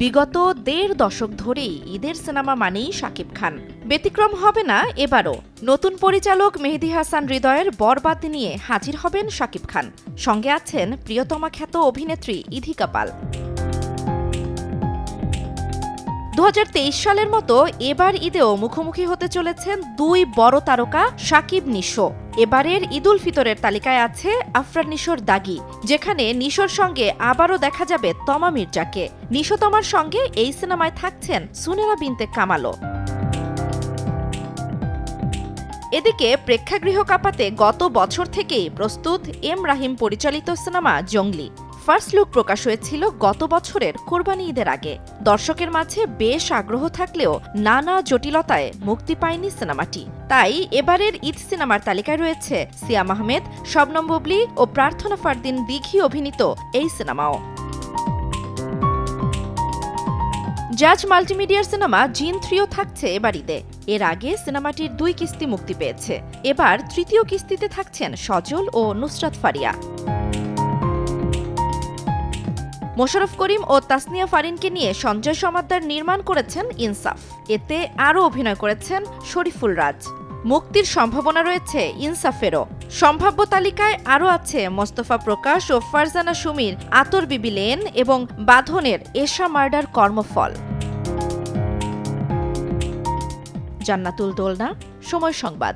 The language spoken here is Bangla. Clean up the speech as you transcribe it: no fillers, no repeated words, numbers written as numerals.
বিগত ১.৫ দশক ধরেই ঈদের সিনেমা মানেই শাকিব খান। ব্যতিক্রম হবে না এবারও। নতুন পরিচালক মেহেদী হাসান হৃদয়ের বরবাদ নিয়ে হাজির হবেন শাকিব খান। সঙ্গে আছেন প্রিয়তমা খ্যাত অভিনেত্রী ইধিকা পাল। ২০২৩ সালের মতো এবার ঈদেও মুখোমুখি হতে চলেছেন দুই বড় তারকা শাকিব নিশো। এবারের ঈদুল ফিতরের তালিকায় আছে আফরান নিশোর দাগি, যেখানে নিশোর সঙ্গে আবারও দেখা যাবে তমা মির্জাকে। নিশো তমার সঙ্গে এই সিনেমায় থাকছেন সুনেরা বিনতে কামালও। এদিকে প্রেক্ষাগৃহ কাঁপাতে গত বছর থেকেই প্রস্তুত এম রাহিম পরিচালিত সিনেমা জঙ্গলি। ফার্স্ট লুক প্রকাশ হয়েছিল গত বছরের কোরবানি ঈদের আগে। দর্শকের মাঝে বেশ আগ্রহ থাকলেও নানা জটিলতায় মুক্তি পায়নি সিনেমাটি। তাই এবারের ঈদ সিনেমার তালিকায় রয়েছে সিয়াম আহমেদ, শবনম বুবলি ও প্রার্থনা ফারদিন দিঘি অভিনীত এই সিনেমাও। জাজ মাল্টিমিডিয়ার সিনেমা জিন 3ও থাকছে এবার ঈদে। এর আগে সিনেমাটির 2 কিস্তি মুক্তি পেয়েছে। এবার তৃতীয় কিস্তিতে থাকছেন সজল ও নুসরাত ফারিয়া। মোশাররফ করিম ও তাসনিয়া ফারিনকে নিয়ে সঞ্জয় সমাদ্দার নির্মাণ করেছেন ইনসাফ। এতে আরও অভিনয় করেছেন শরীফুল রাজ। মুক্তির সম্ভাবনা রয়েছে ইনসাফেরও। সম্ভাব্য তালিকায় আরও আছে মোস্তফা প্রকাশ ও ফারজানা সুমির আতর বিবি লেন এবং বাঁধনের এশা মার্ডার কর্মফল। জান্নাতুল দোলনা, সময় সংবাদ।